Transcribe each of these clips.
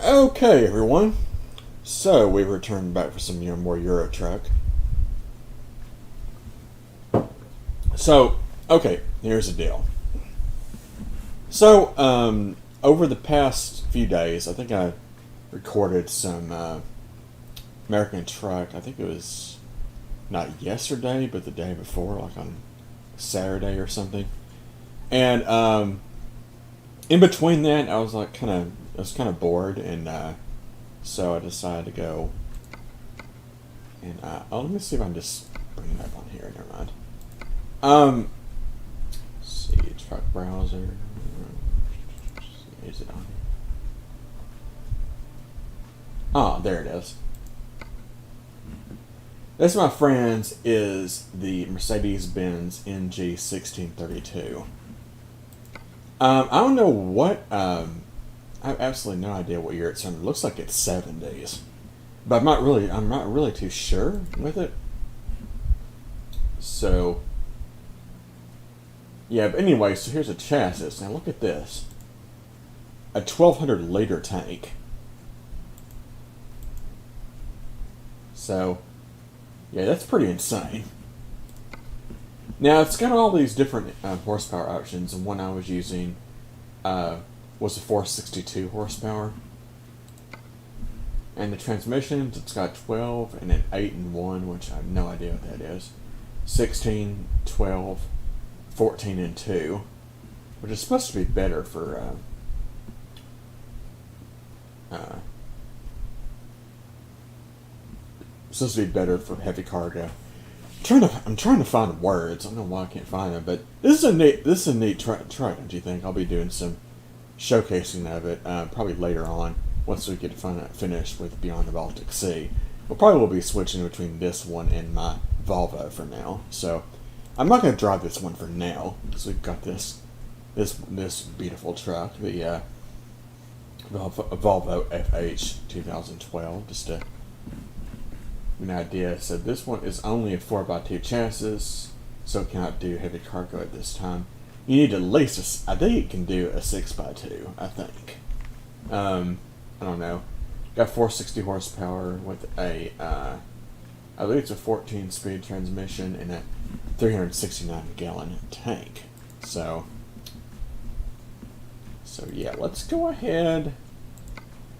Okay, everyone. So we returned back for some more Euro Truck. So, okay, here's the deal. So, over the past few days, I think I recorded some American Truck. I think it was not yesterday, but the day before, like on Saturday or something. And in between that, I was kind of bored, and so I decided to go and let me see if I can just bring it up on here. Never mind. Let's see, truck browser. Is it on here? Ah, there it is. This, my friends, is the Mercedes-Benz NG1632. I don't know what. I have absolutely no idea what year it's from. It looks like it's 70s, but I'm not really too sure with it. So, yeah. But anyway, so here's a chassis. Now look at this. A 1,200 liter tank. So, yeah, that's pretty insane. Now, it's got all these different horsepower options, and one I was using was a 462 horsepower. And the transmissions, it's got 12 and an 8 and 1, which I have no idea what that is. 16, 12, 14 and 2, which is supposed to be better for supposed to be better for heavy cargo. I'm trying to find words. I don't know why I can't find them, but this is a neat truck, don't you think? I'll be doing some showcasing of it probably later on once we get finished with Beyond the Baltic Sea. We'll probably be switching between this one and my Volvo for now. So I'm not going to drive this one for now because we've got this beautiful truck, the Volvo FH 2012, just to an idea. So this one is only a 4x2 chassis, so it cannot do heavy cargo at this time. You need at least I think it can do a 6x2, I think. I don't know. Got 460 horsepower with a I believe it's a 14-speed transmission and a 369-gallon tank. So yeah, let's go ahead.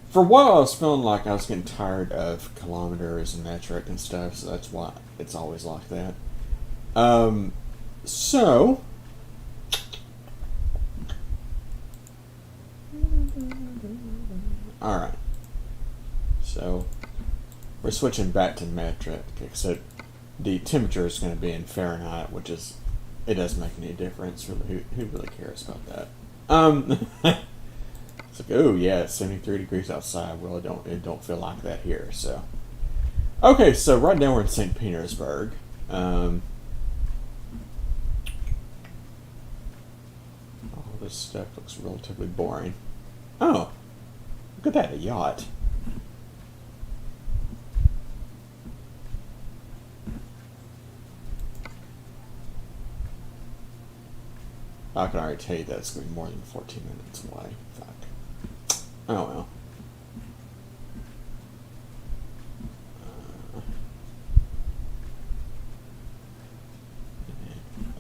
For a while, I was feeling like I was getting tired of kilometers and metric and stuff, so that's why it's always like that. So, alright. So, we're switching back to metric, except the temperature is going to be in Fahrenheit, which is, it doesn't make any difference. Really, who really cares about that? It's like, oh yeah, it's 73 degrees outside. Well, it don't feel like that here. So, okay, so right now we're in St. Petersburg. All this stuff looks relatively boring. Oh, look at that, a yacht. I can already tell you that it's going to be more than 14 minutes away. Fuck. Oh well.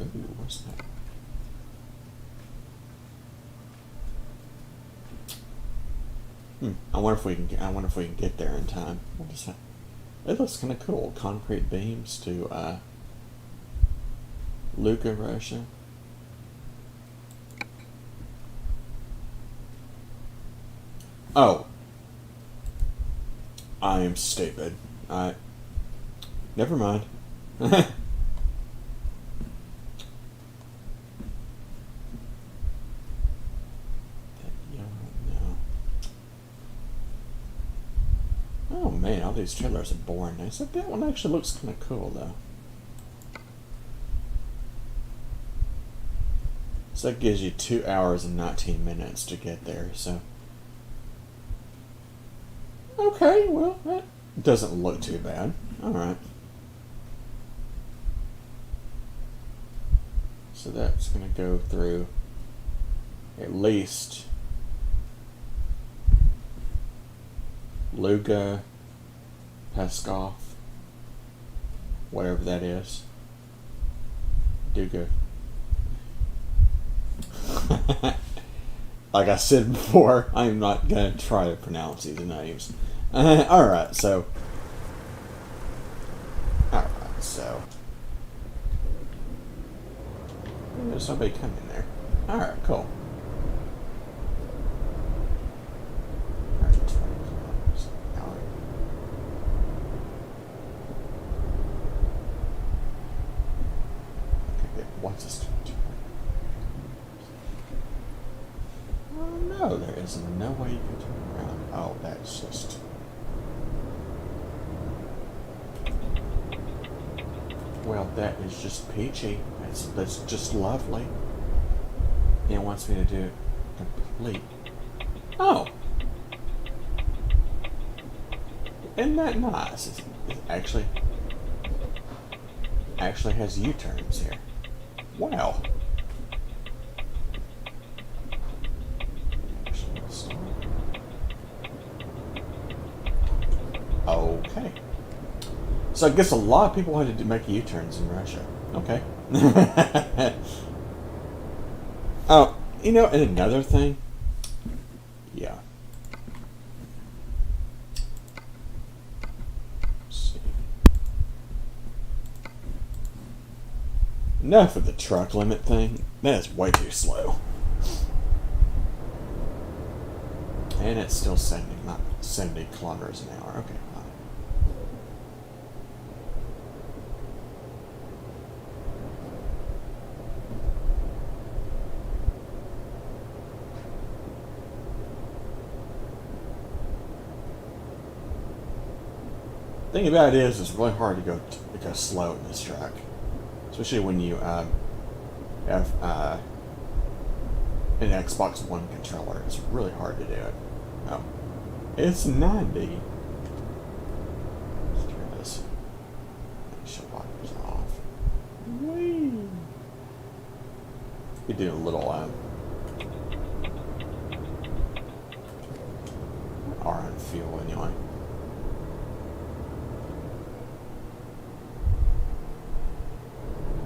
Ooh, what's that? I wonder if we can get there in time. What is that? It looks kind of cool. Concrete beams to Luka, Russia. Oh. I am stupid. Never mind. That yellow, no. Oh man, all these trailers are boring. I said that one actually looks kind of cool though. So that gives you 2 hours and 19 minutes to get there, so. Okay, well, that doesn't look too bad. Alright. So that's going to go through at least Luga, Peskov, whatever that is. Duga. Like I said before, I'm not going to try to pronounce these names. Alright, so. There's somebody coming there. Alright, cool. Alright, 20 kilometers an hour. Okay, what's this doing? Oh no, there is no way you can turn around. Oh, that's just. Well, that is just peachy. That's just lovely. It wants me to do it complete. Oh! Isn't that nice? It actually has U-turns here. Wow. Okay. So I guess a lot of people had to make U-turns in Russia. Okay. Oh, you know, and another thing. Yeah. Let's see. Enough of the truck limit thing. That is way too slow. And it's still 70 kilometers an hour. Okay. Thing about it is, it's really hard to go slow in this truck, especially when you have an Xbox One controller. It's really hard to do it. Oh, it's 90. Let's turn this windshield wipers off. Whee! We do a little R on fuel anyway.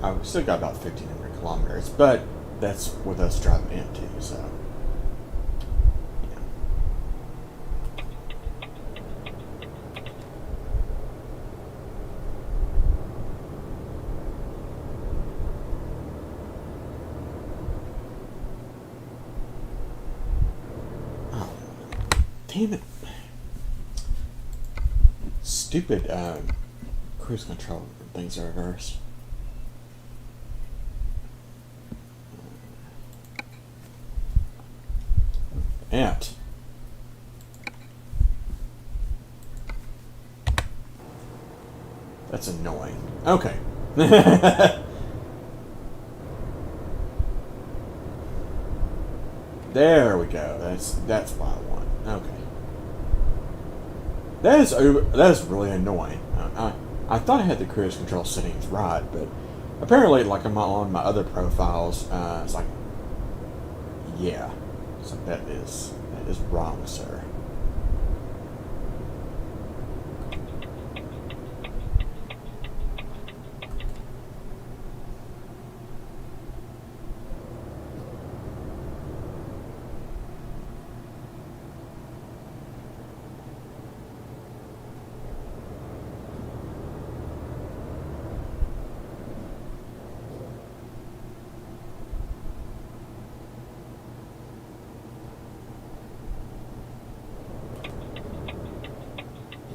I've still got about 1,500 kilometers, but that's with us driving into, so. Yeah. Oh, damn it. Stupid cruise control things are reversed. Out. That's annoying. Okay. There we go. That's what I want. Okay. That is really annoying. I thought I had the cruise control settings right, but apparently, like on my other profiles, it's like, yeah. So that is wrong, sir.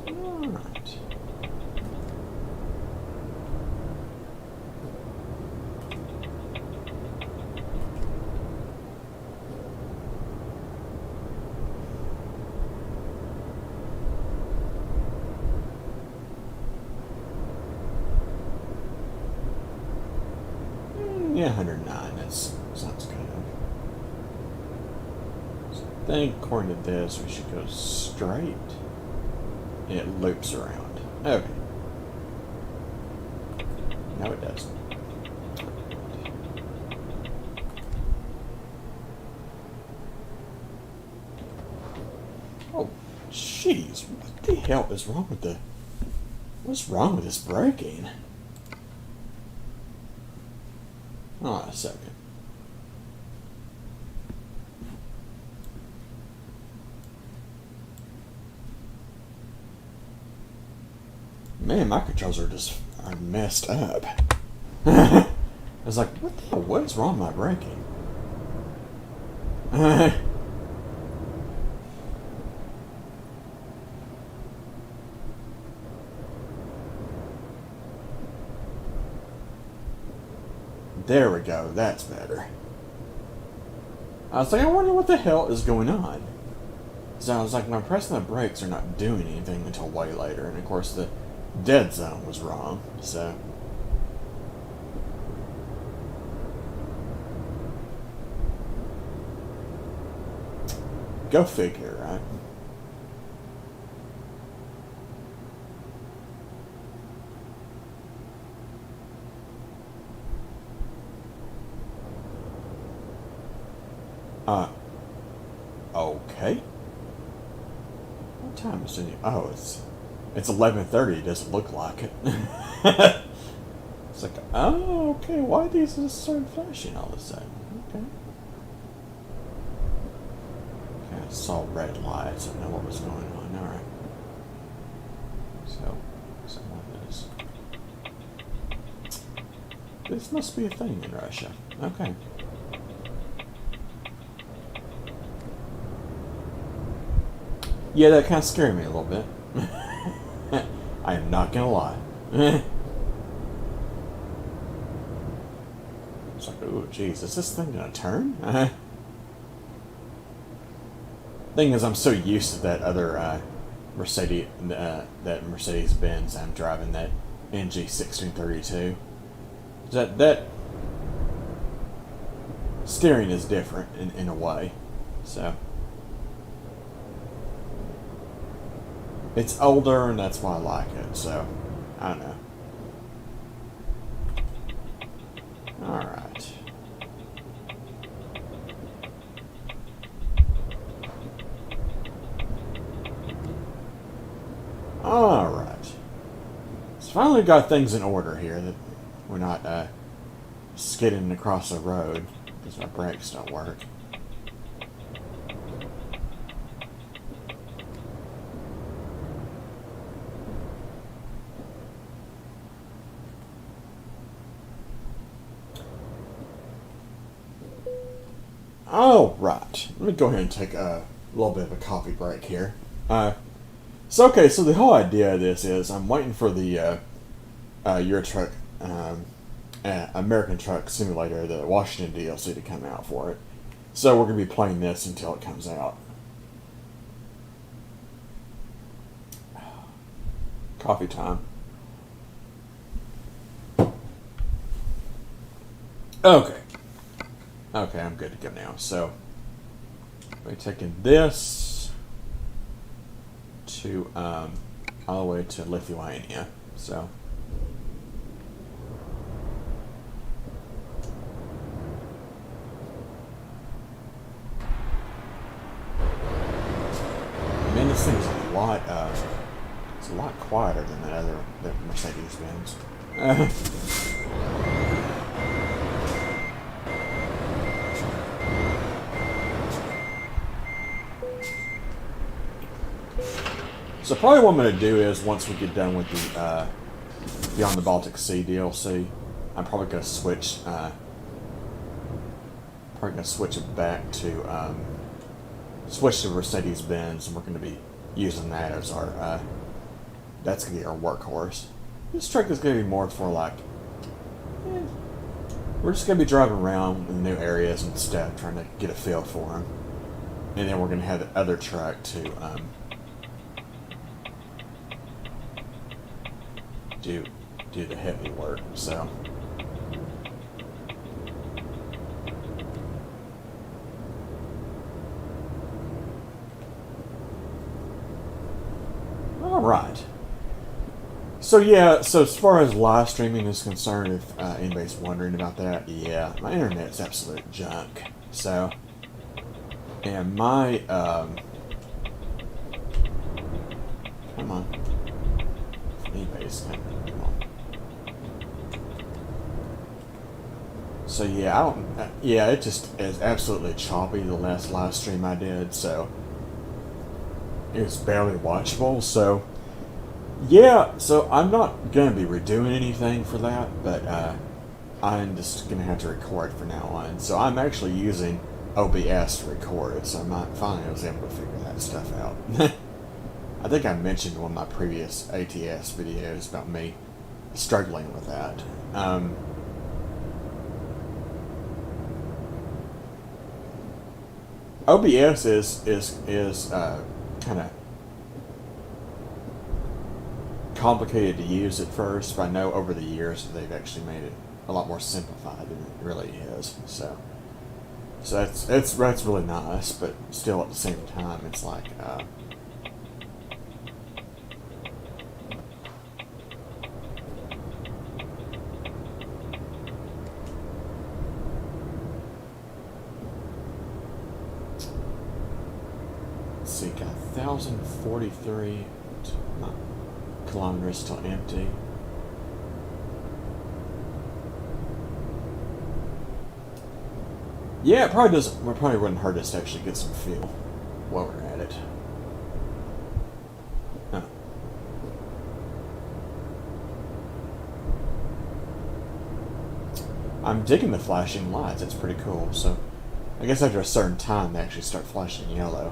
Alright. Yeah, 109. That sounds good. So I think according to this, we should go straight. And it loops around. Okay. No, it doesn't. Oh, Jeez, what the hell is wrong with the... What's wrong with this braking? Hold on a second. Man, my controls are messed up. I was like, what the hell? What is wrong with my braking? There we go. That's better. I was like, I wonder what the hell is going on. So I was like, when I'm pressing the brakes, they're not doing anything until way later. And of course, the dead zone was wrong. So. Go figure, right? Okay. What time is it? Oh, it's 11:30. It doesn't look like it. It's like, oh, okay. Why these just start flashing all of a sudden? Okay. Okay, I saw red lights. I know what was going on. All right. So, something like this. This must be a thing in Russia. Okay. Yeah, that kind of scared me a little bit. I am not gonna lie. It's like, oh, jeez, is this thing gonna turn? Thing is, I'm so used to that other Mercedes, that Mercedes-Benz I'm driving, that NG 1632. That steering is different in a way, so. It's older, and that's why I like it, so, I don't know. Alright. Alright. So finally got things in order here, that we're not, skidding across the road, because our brakes don't work. All right, let me go ahead and take a little bit of a coffee break here. So the whole idea of this is I'm waiting for the Euro Truck, American Truck Simulator, the Washington DLC to come out for it. So we're going to be playing this until it comes out. Coffee time. Okay. Okay, I'm good to go now. So, we're taking this to, all the way to Lithuania. So, man, this thing's it's a lot quieter than the Mercedes-Benz. So probably what I'm going to do is, once we get done with the Beyond the Baltic Sea DLC, I'm probably going to switch it back to Mercedes-Benz, and we're going to be using that as our that's going to be our workhorse. This truck is going to be more for like, we're just going to be driving around in new areas and stuff, trying to get a feel for them, and then we're going to have the other truck to do the heavy work. So all right. So yeah, so as far as live streaming is concerned, if anybody's wondering about that, yeah, my internet's absolute junk. So, and my Come on. Anybody's coming. Come on. So yeah, I don't. Yeah, it just is absolutely choppy. The last live stream I did, so it was barely watchable. So yeah, so I'm not gonna be redoing anything for that, but I'm just gonna have to record for now on. So I'm actually using OBS to record, so I finally was able to figure that stuff out. I think I mentioned one of my previous ATS videos about me struggling with that. OBS is kind of complicated to use at first, but I know over the years they've actually made it a lot more simplified than it really is. So that's really nice, but still at the same time, it's like. Let's see, got 1,043 kilometers till empty. Yeah, it probably wouldn't hurt us to actually get some fuel while we're at it. Huh. I'm digging the flashing lights. It's pretty cool. So, I guess after a certain time, they actually start flashing yellow.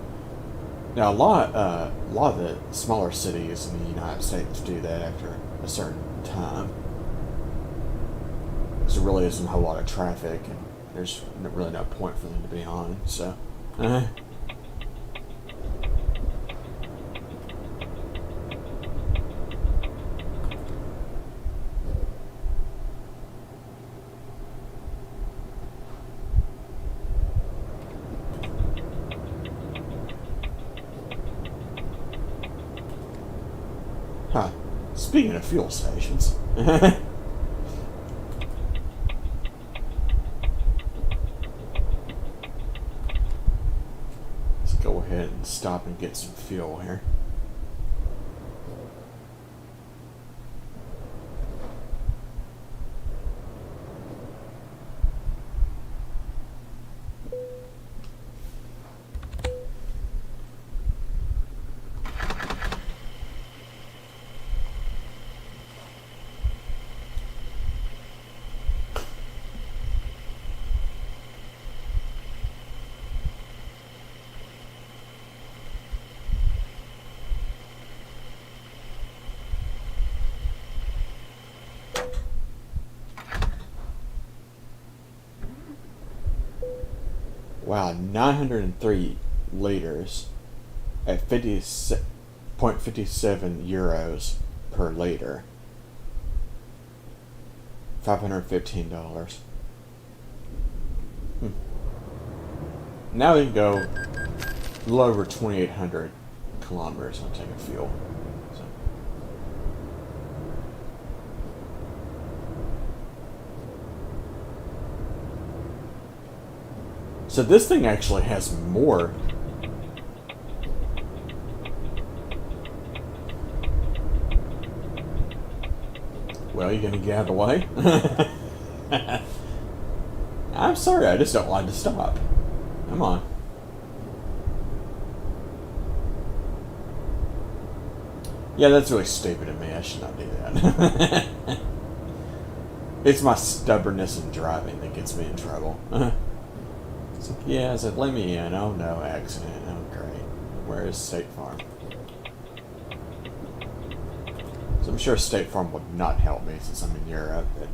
Now, a lot of the smaller cities in the United States do that after a certain time. Because there really isn't a whole lot of traffic, and there's really no point for them to be on. So, huh. Speaking of fuel stations. Go ahead and stop and get some fuel here. Wow, 903 liters at 50.57 euros per liter. $515. Now we can go a little over 2,800 kilometers on taking fuel. So this thing actually has more. Well, you gonna get out of the way? I'm sorry, I just don't want to stop. Come on. Yeah, that's really stupid of me. I should not do that. It's my stubbornness in driving that gets me in trouble. It's like, yeah, I said, let me in. Oh, no, accident. Oh, great. Where is State Farm? So I'm sure State Farm would not help me since I'm in Europe, but...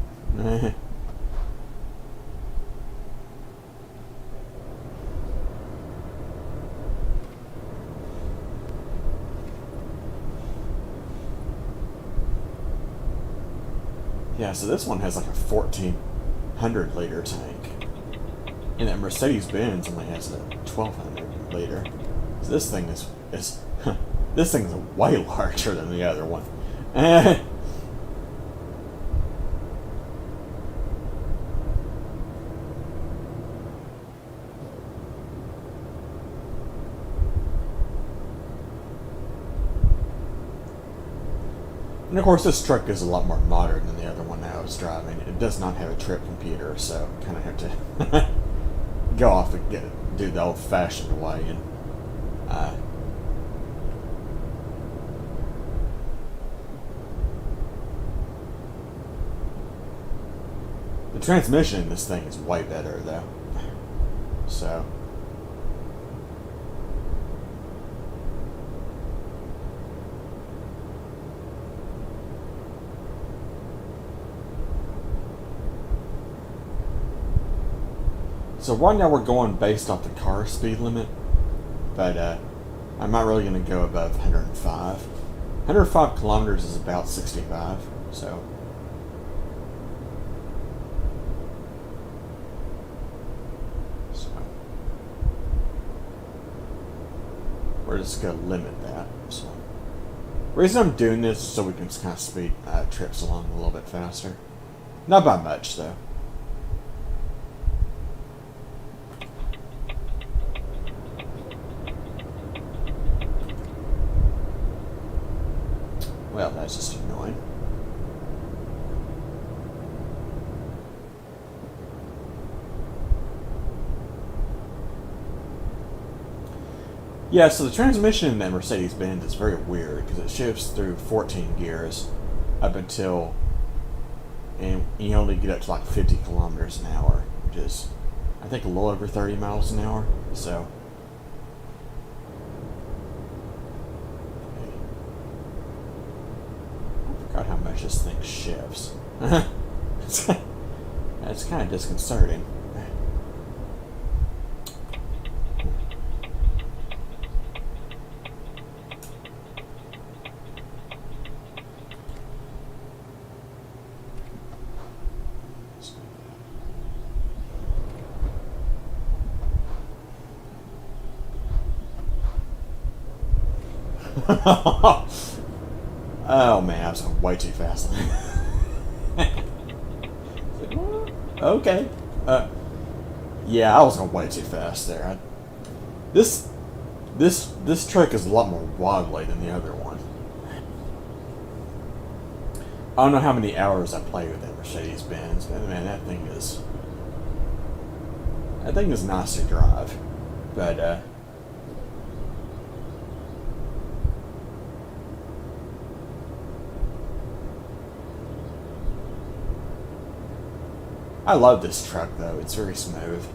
Yeah, so this one has like a 1,400 liter tank. And that Mercedes-Benz only has a 1,200 liter. So this thing is this thing's way larger than the other one. And of course, this truck is a lot more modern than the other one that I was driving. It does not have a trip computer, so kind of have to go off and do the old-fashioned way. And the transmission in this thing is way better, though. So. So right now we're going based off the car speed limit, but I'm not really going to go above 105. 105 kilometers is about 65, so. We're just going to limit that. So. The reason I'm doing this is so we can kind of speed trips along a little bit faster. Not by much, though. Well, that's just annoying. Yeah, so the transmission in that Mercedes-Benz is very weird because it shifts through 14 gears up until, and you only get up to like 50 kilometers an hour, which is, I think, a little over 30 miles an hour. So. How much this thing shifts. That's kind of disconcerting. Oh man, I was going way too fast. Okay. Yeah, I was going way too fast there. This truck is a lot more wobbly than the other one. I don't know how many hours I played with that Mercedes-Benz, but man, that thing is nice to drive. But I love this truck, though. It's very smooth.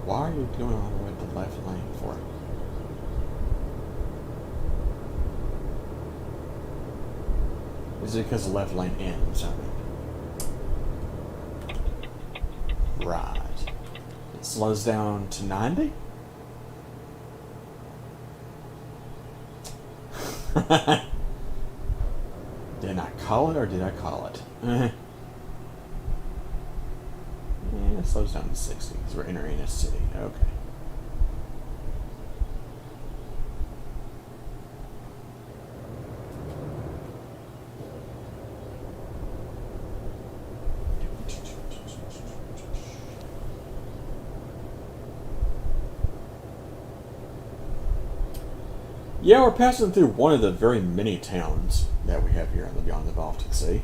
Why are you going all the way to the left lane for? Is it because the left lane ends? I mean, right. It slows down to 90? Did I call it or did I call it? Yeah, it slows down to 60 because we're entering a city. Okay. Yeah, we're passing through one of the very many towns that we have here on the Beyond the Baltic Sea.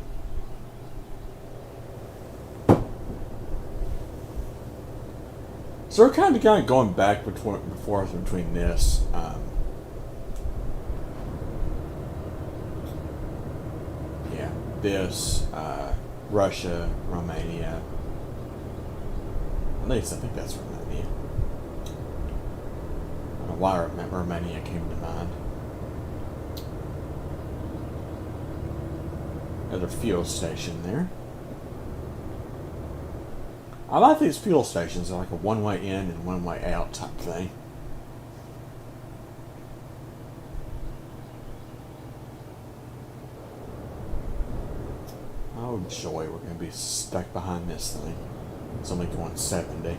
So we're kind of going back and forth between this. This, Russia, Romania. At least I think that's Romania. I don't know why Romania came to mind. Another fuel station there. I like these fuel stations. They're like a one-way in and one-way out type thing. Oh joy, we're going to be stuck behind this thing. It's only going 70.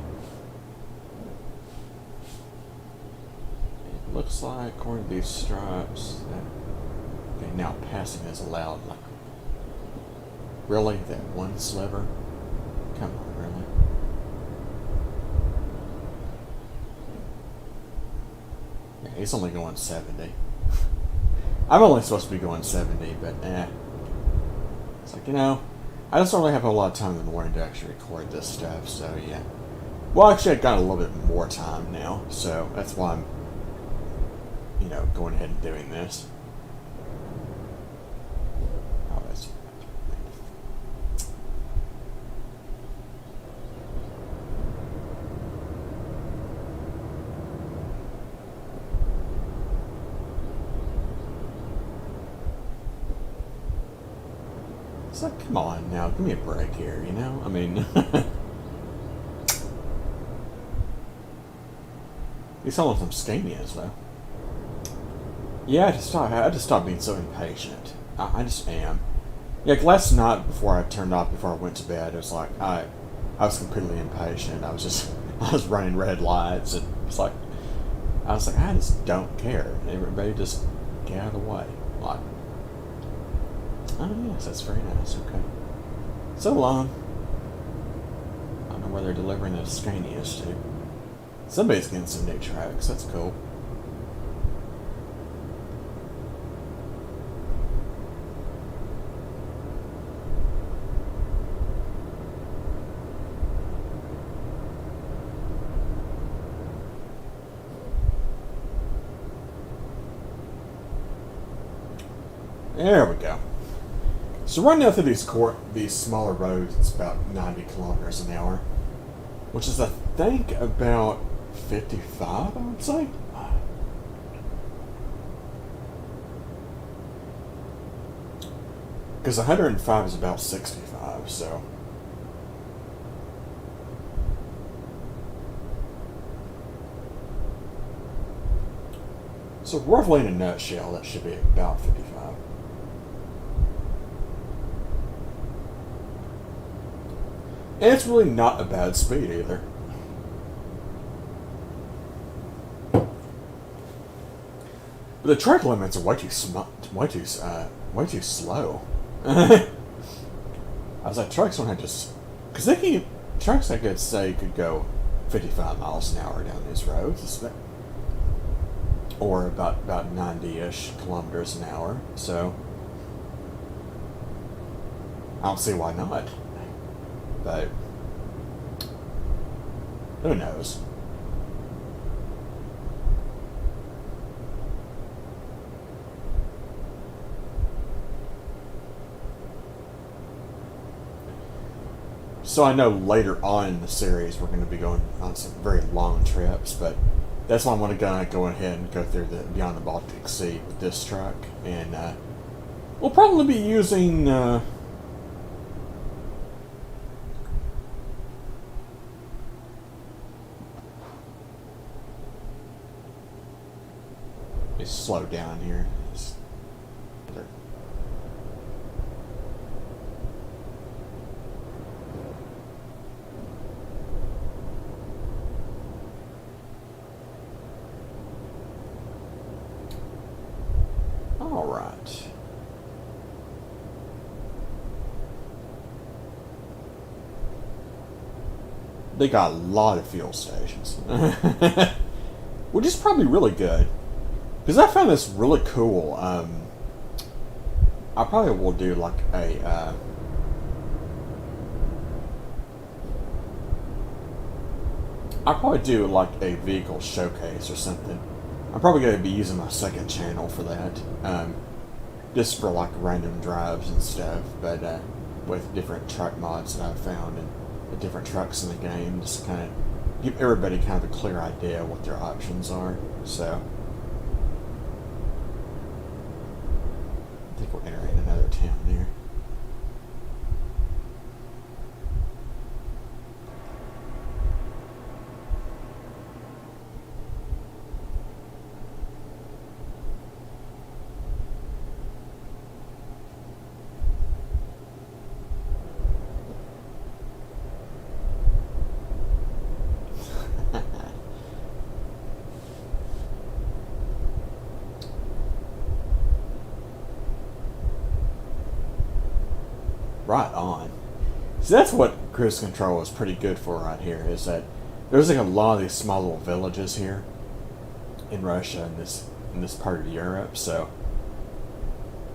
Looks like, according to these stripes, that okay, now passing is allowed. Like, really, that one sliver? Come on, really? Yeah, he's only going 70. I'm only supposed to be going 70, but it's like, I just don't really have a lot of time in the morning to actually record this stuff, so yeah. Well, actually, I've got a little bit more time now, so that's why I'm, going ahead and doing this. Oh, that's... It's like, come on now, give me a break here, I mean... He's selling some Scanias, though. Yeah, I just stopped being so impatient. I just am. Yeah, last night before I turned off, before I went to bed, it was like, I was completely impatient. I was running red lights, and I was like, I just don't care. Everybody just get out of the way. Like, oh yes, that's very nice, okay. So long. I don't know where they're delivering those Scanias to. Somebody's getting some new tracks, that's cool. There we go. So right now through these smaller roads, it's about 90 kilometers an hour, which is, I think, about 55, I would say. Because 105 is about 65, so... So roughly in a nutshell, that should be about 55. And it's really not a bad speed either. But the track limits are way too slow. I was like, trucks don't have to, because trucks I could say could go 55 miles an hour down these roads, or about 90-ish kilometers an hour. So I don't see why not. But who knows? So I know later on in the series we're going to be going on some very long trips, but that's why I'm going to go ahead and go through the Beyond the Baltic Sea with this truck, and we'll probably be using slow down here. All right. They got a lot of fuel stations, which is probably really good. Because I found this really cool. I probably will do like a I'll probably do like a vehicle showcase or something. I'm probably going to be using my second channel for that, just for like random drives and stuff, but with different truck mods that I've found and the different trucks in the game, just to kind of give everybody kind of a clear idea what their options are. So I think we're entering another town here. right on. See, that's what cruise control is pretty good for right here, is that there's like a lot of these small little villages here in Russia and in this part of Europe, so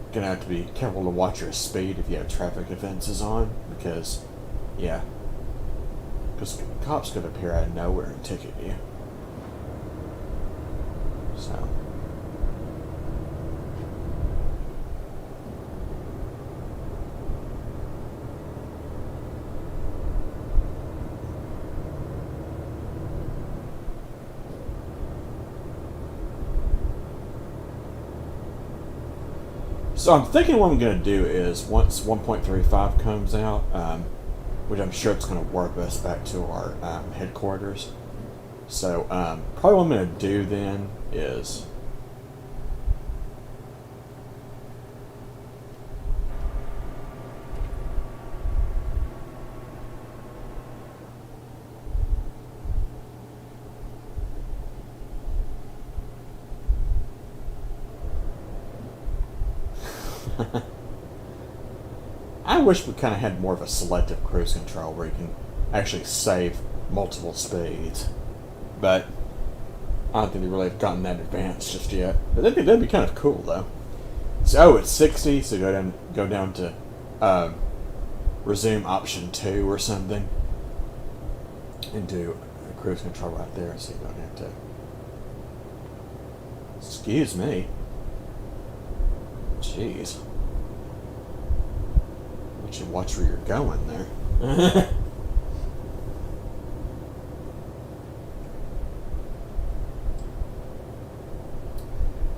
you're gonna have to be careful to watch your speed if you have traffic offenses on, because cops could appear out of nowhere and ticket you. So. So I'm thinking what I'm going to do is, once 1.35 comes out, which I'm sure it's going to warp us back to our headquarters. So probably what I'm going to do then is... I wish we kind of had more of a selective cruise control where you can actually save multiple speeds, but I don't think they really have gotten that advanced just yet. But that'd be kind of cool though. So it's 60, so go down to resume option 2 or something, and do a cruise control right there, so you don't have to. Excuse me. Jeez. You should watch where you're going there.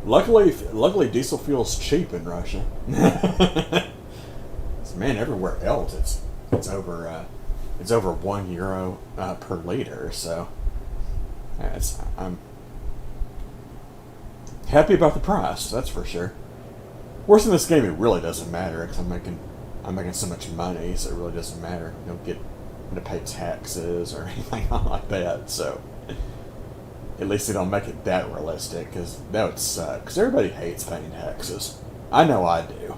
Luckily, diesel fuel's cheap in Russia. Man, everywhere else it's over €1 per liter. So I'm happy about the price. That's for sure. Worse in this game, it really doesn't matter because I'm making so much money, so it really doesn't matter. I don't get to pay taxes or anything like that. So at least they don't make it that realistic, because that would suck. Because everybody hates paying taxes. I know I do.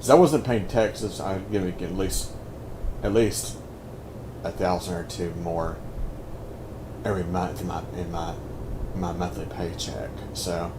If I wasn't paying taxes, I'd give it at least $1,000 or $2,000 more every month in my monthly paycheck. So.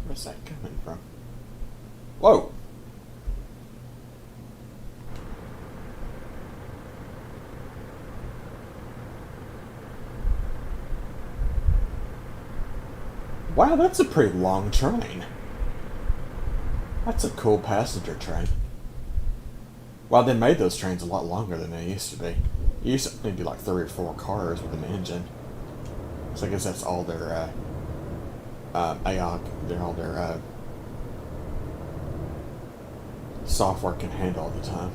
Where's that coming from? Whoa! Wow, that's a pretty long train. That's a cool passenger train. Wow, they made those trains a lot longer than they used to be. You used to maybe like 3 or 4 cars with an engine. So I guess that's all their their software can handle all the time.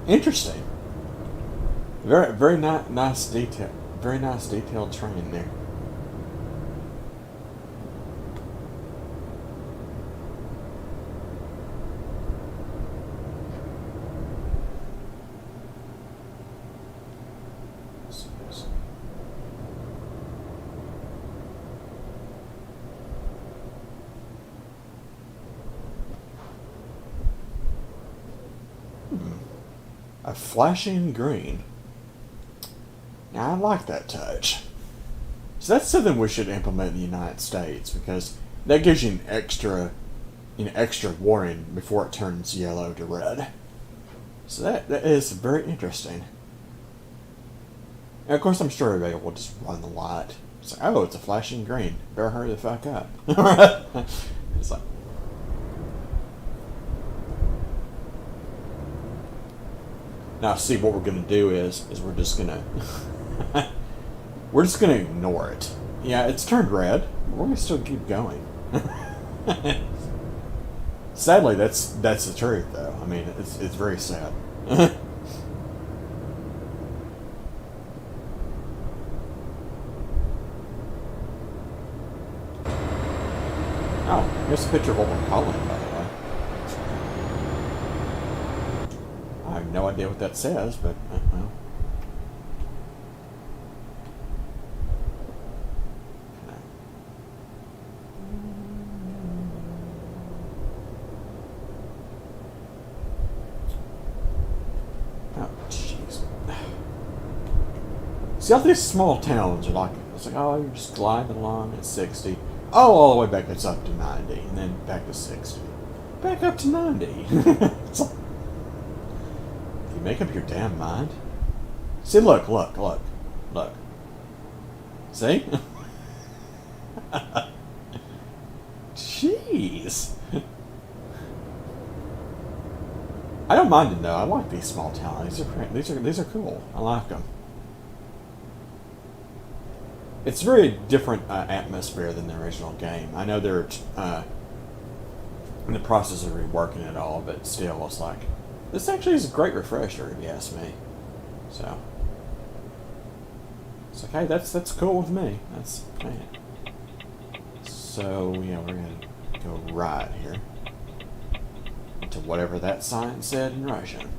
Interesting. Very nice detail. Very nice detailed train there. A flashing green. Now I like that touch. So that's something we should implement in the United States, because that gives you an extra warning before it turns yellow to red. So that is very interesting. And of course, I'm sure everybody will just run the light. It's like, oh, it's a flashing green. Better hurry the fuck up. It's like. Now, see, what we're going to do is we're just going to ignore it. Yeah, it's turned red. We're going to still keep going. Sadly, that's the truth, though. I mean, it's very sad. Oh, here's a picture of what we're calling, by the way. I have no idea what that says, but well. See, all these small towns are like, it's like, oh, you're just gliding along at 60. Oh, all the way back, it's up to 90, and then back to 60. Back up to 90. It's like, do you make up your damn mind? See, look. See? Jeez. I don't mind it though. I like these small towns. These are cool. I like them. It's very different atmosphere than the original game. I know they're in the process of reworking it all, but still, it's like this actually is a great refresher, if you ask me. So it's like, hey, that's cool with me. That's man. So yeah, we're gonna go right here to whatever that sign said in Russian.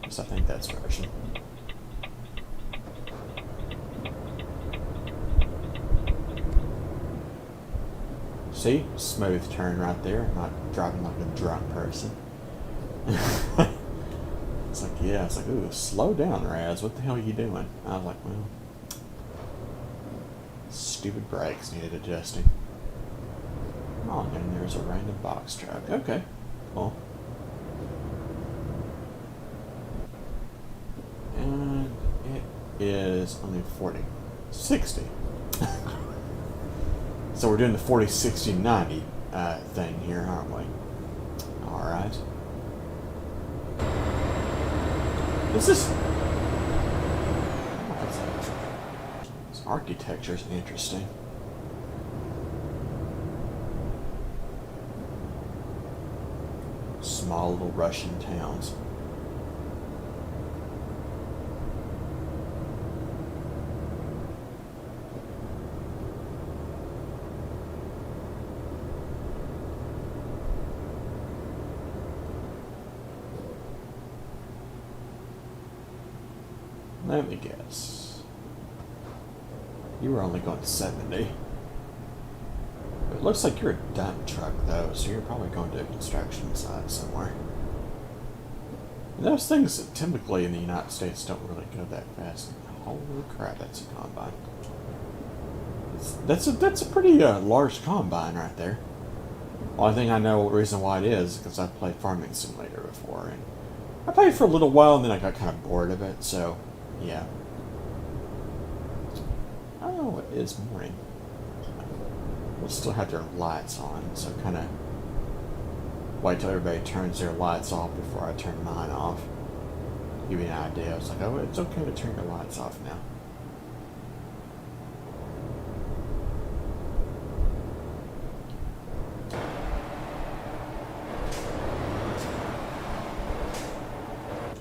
Because I think that's Russian. See? Smooth turn right there. Not driving like a drunk person. It's like, yeah. It's like, ooh, slow down, Raz. What the hell are you doing? I was like, well, stupid brakes needed adjusting. Come on, and there's a random box truck. Okay, cool. And it is only 40. 60. So we're doing the 40, 60, 90 thing here, aren't we? Alright. This architecture is interesting. Small little Russian towns. Let me guess. You were only going 70. But it looks like you're a dump truck, though, so you're probably going to a construction site somewhere. And those things typically in the United States don't really go that fast. Holy crap, that's a combine. That's a pretty large combine right there. Only thing I know, the reason why it is because I've played Farming Simulator before, and I played for a little while, and then I got kind of bored of it, so yeah. Oh, it is morning. We'll still have their lights on, so kind of wait till everybody turns their lights off before I turn mine off. Give you an idea. I was like, oh, it's okay to turn your lights off now.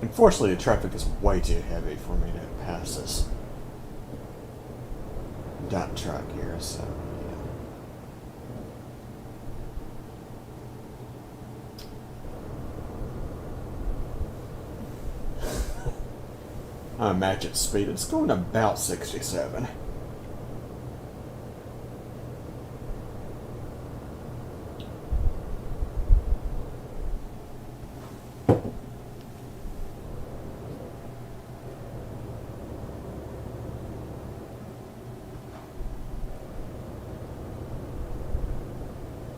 Unfortunately, the traffic is way too heavy for me to pass this dump truck here, so yeah. I'm gonna match its speed. It's going about 67.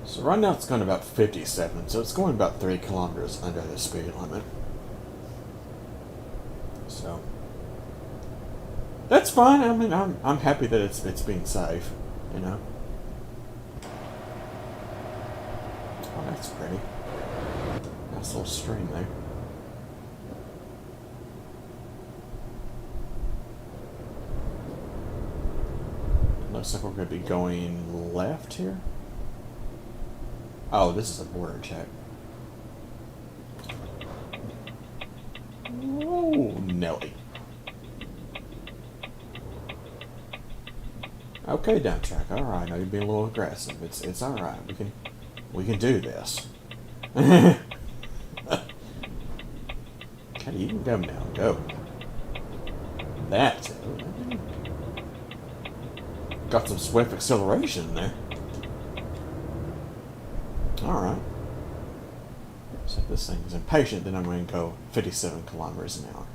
So right now it's going about 57, so it's going about 3 kilometers under the speed limit. So that's fine. I mean, I'm happy that it's being safe, you know. Oh, that's pretty. Nice little stream there. Looks like we're going to be going left here. Oh, this is a border check. Oh, Nelly. Okay, dump truck. All right, I know you're being a little aggressive. It's all right. We can do this. Okay, you can go now. Go. That's it. Got some swift acceleration in there. All right. So if this thing is impatient, then I'm going to go 57 kilometers an hour.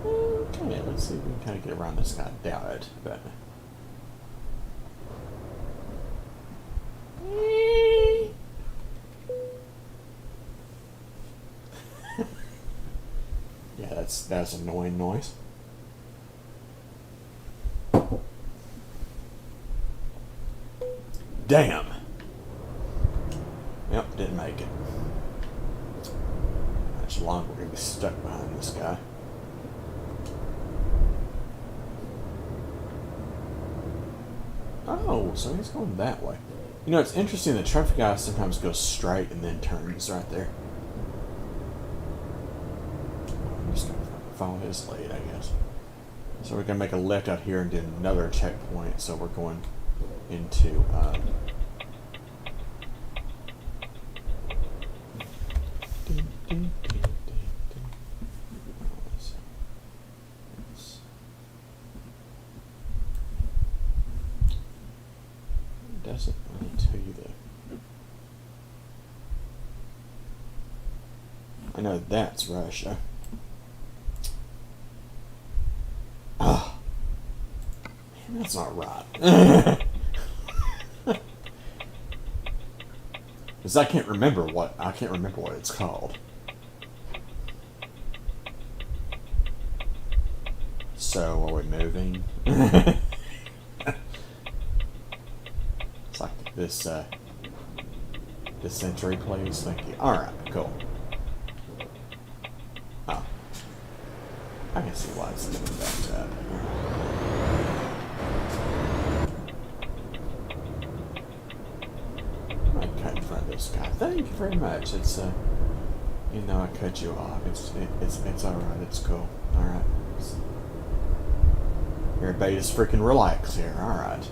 Okay, let's see if we can kind of get around this guy. Doubt it, but. Yeah, that's an annoying noise. Damn. Yep, didn't make it. Much longer we're gonna be stuck behind this guy. Oh, so he's going that way. You know, it's interesting, the traffic guy sometimes goes straight and then turns right there. I'm just going to follow his lead, I guess. So we're going to make a left out here and do another checkpoint, so we're going into... doesn't really tell you that. I know that's Russia. Ah, man, that's not right. Because I can't remember what it's called. So are we moving? It's like this century, please. Thank you. Alright, cool. Oh. I can see why it's doing that. I cut in front of this guy. Thank you very much. It's you know, I cut you off. It's alright, it's cool. Alright. Everybody just freaking relax here. Alright.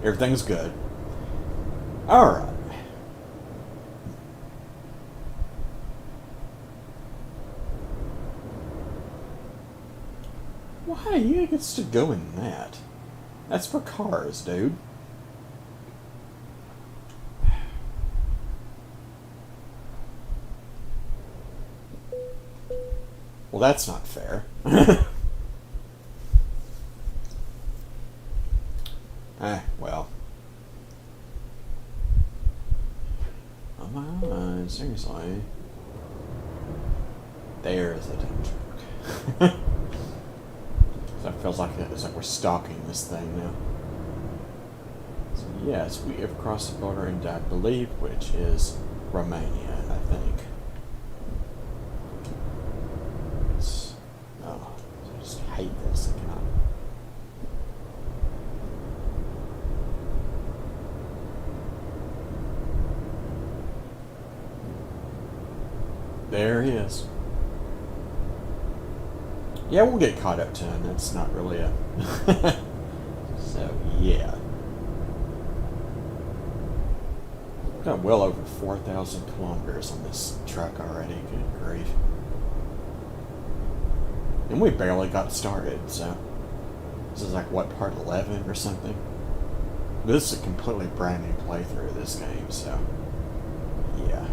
Everything's good. Alright. Why? You get to go in that. That's for cars, dude. Well, that's not fair. Well. Oh my, seriously. There's a dump truck. So it feels like it's like we're stalking this thing now. So yes, we have crossed the border into, I believe, which is Romania, I think. I just hate this. I cannot. There he is. Yeah, we'll get caught up to him. That's not really a... So, yeah. Got well over 4,000 kilometers on this truck already. Good grief. And we barely got started, so... This is like, what, part 11 or something? This is a completely brand new playthrough of this game, so... Yeah.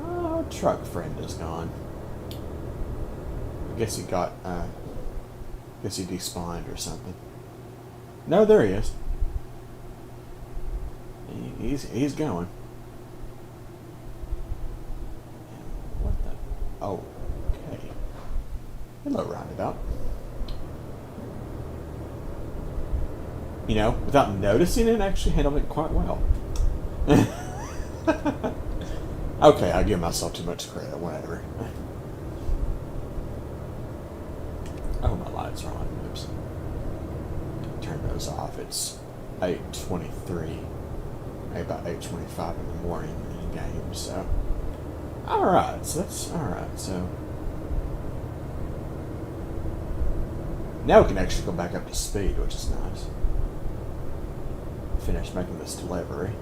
Oh, truck friend is gone. I guess he got, guess he despawned or something. No, there he is. He's going. What the? Oh, okay. Hello, roundabout. You know, without noticing it, actually handled it quite well. Okay, I give myself too much credit. Whatever. Oh, my lights are on. Oops. Turn those off. It's 8:23, maybe about 8:25 in the morning in game. So, all right. So that's all right. So now we can actually go back up to speed, which is nice. Finish making this delivery.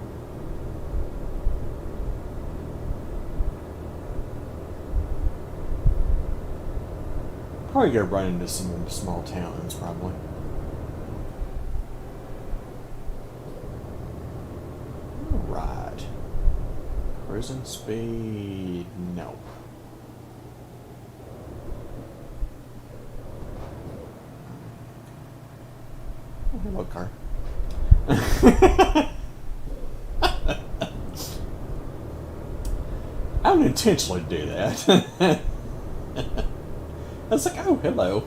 Probably gonna run into some small towns, probably. Alright. Cruising speed, no. Oh, hello, car. I don't intentionally do that. It's like, oh, hello.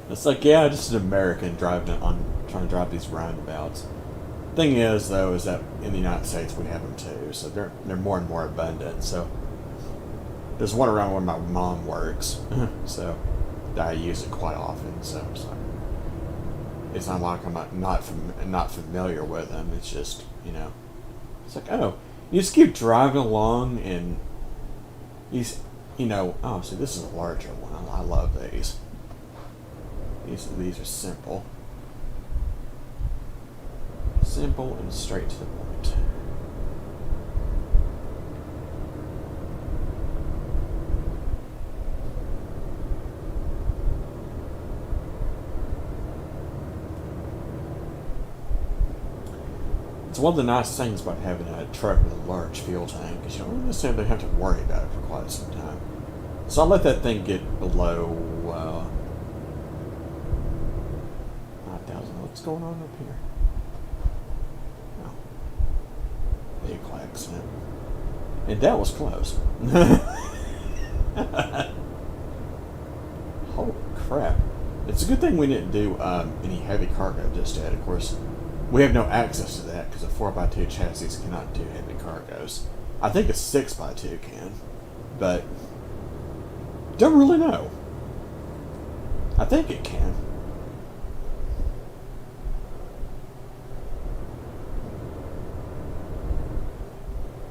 It's like, yeah, just an American trying to drive these roundabouts. Thing is, though, is that in the United States we have them too, so they're more and more abundant. So there's one around where my mom works, so I use it quite often. So it's not like I'm not familiar with them. It's just, it's like, oh, you just keep driving along and oh, see, this is a larger one. I love these. These are simple. Simple and straight to the point. It's one of the nice things about having a truck with a large fuel tank, because you don't necessarily have to worry about it for quite some time. So I'll let that thing get below 5,000. What's going on up here? Oh. Vehicle accident. And that was close. Holy crap. It's a good thing we didn't do any heavy cargo just yet. Of course, we have no access to that because a 4x2 chassis cannot do heavy cargoes. I think a 6x2 can, but don't really know. I think it can.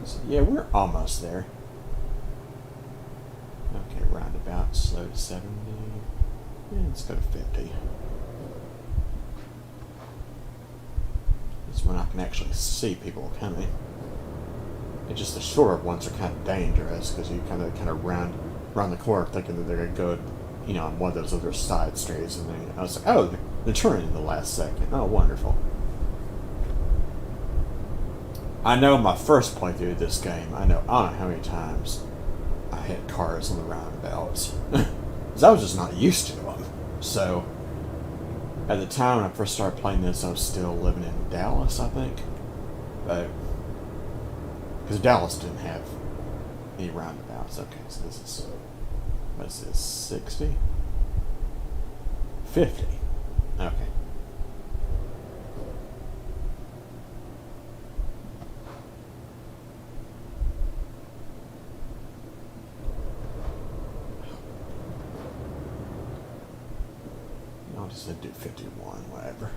So, yeah, we're almost there. Okay, roundabout, slow to 70. Yeah, let's go to 50. This one I can actually see people coming. It's just the shorter ones are kind of dangerous because you kind of round the corner thinking that they're going to go, on one of those other side streets, and then I was like, oh, they're turning in the last second. Oh, wonderful. I know my first playthrough of this game, I don't know how many times I hit cars on the roundabouts. Because I was just not used to them. So, at the time when I first started playing this, I was still living in Dallas, I think. But, because Dallas didn't have any roundabouts. Okay, so this is, what is this, 60? 50. Okay. I'll just do 51, whatever.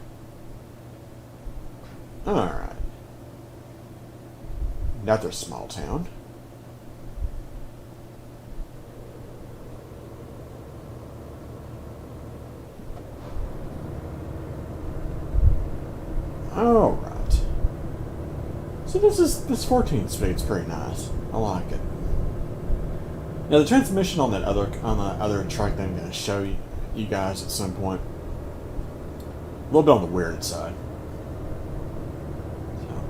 Alright. Another small town. Alright. So this 14 speed's pretty nice. I like it. Now the transmission on the other truck that I'm going to show you guys at some point, a little bit on the weird side. So,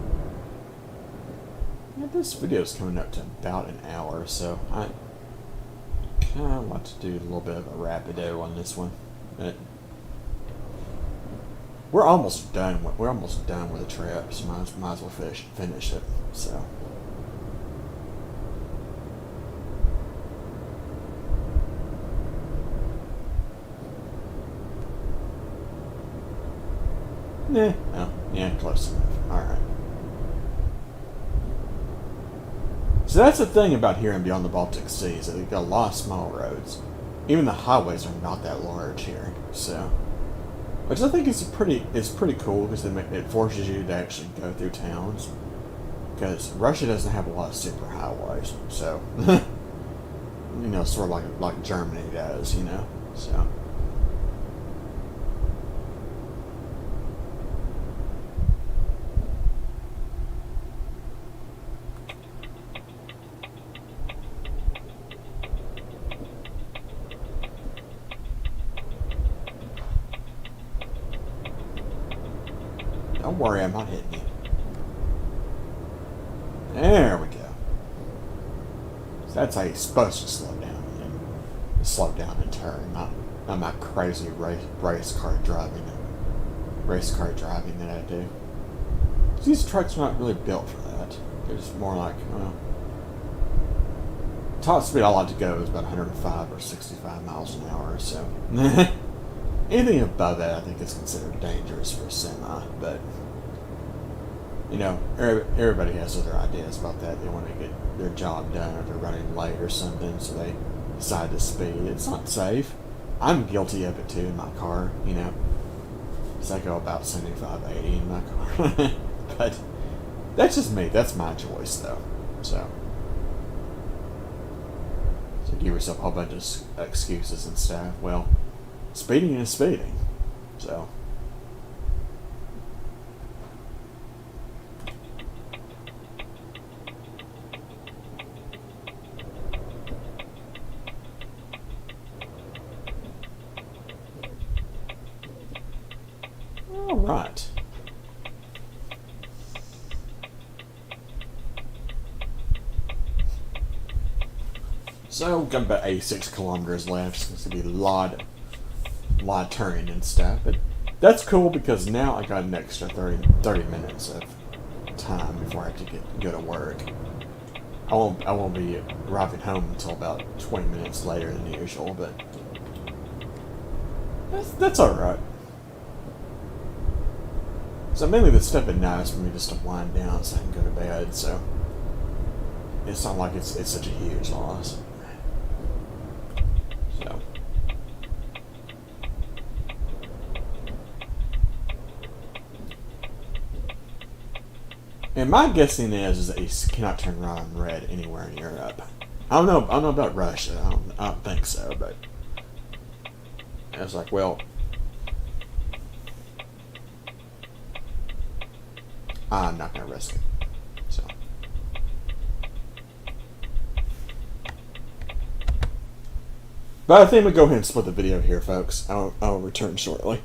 yeah, this video is coming up to about an hour, so I kind of want to do a little bit of a rapido on this one. But we're almost done. We're almost done with the trip, so might as well finish it. So. Oh, yeah, close enough. Alright. So that's the thing about here and beyond the Baltic Sea, is that they've got a lot of small roads. Even the highways are not that large here, so which I think is pretty cool because it forces you to actually go through towns. Because Russia doesn't have a lot of superhighways, so you know, sort of like Germany does, you know. So don't worry, I'm not hitting you. There we go. So that's how you're supposed to slow down and turn, not my crazy race car driving that I do. These trucks are not really built for that. They're just more like, well, top speed I like to go is about 105 or 65 miles an hour. So anything above that, I think, is considered dangerous for a semi. But you know, everybody has other ideas about that. They want to get their job done, or they're running late or something, so they decide to speed. It's not safe. I'm guilty of it too in my car, you know. So I go about 75, 80 in my car. But that's just me. That's my choice, though. So give yourself a whole bunch of excuses and stuff. Well, speeding is speeding. So all right. So got about 86 kilometers left. So it's gonna be a lot of turning and stuff, but that's cool because now I got an extra 30 minutes of time before I have to go to work. I won't be arriving home until about 20 minutes later than usual, but that's all right. So mainly the stuff at night is for me just to wind down so I can go to bed. So it's not like it's such a huge loss. So and my guessing is that you cannot turn right on red anywhere in Europe. I don't know about Russia. I don't think so, but I was like, well, I'm not going to risk it. So, but I think we'll go ahead and split the video here, folks. I'll return shortly.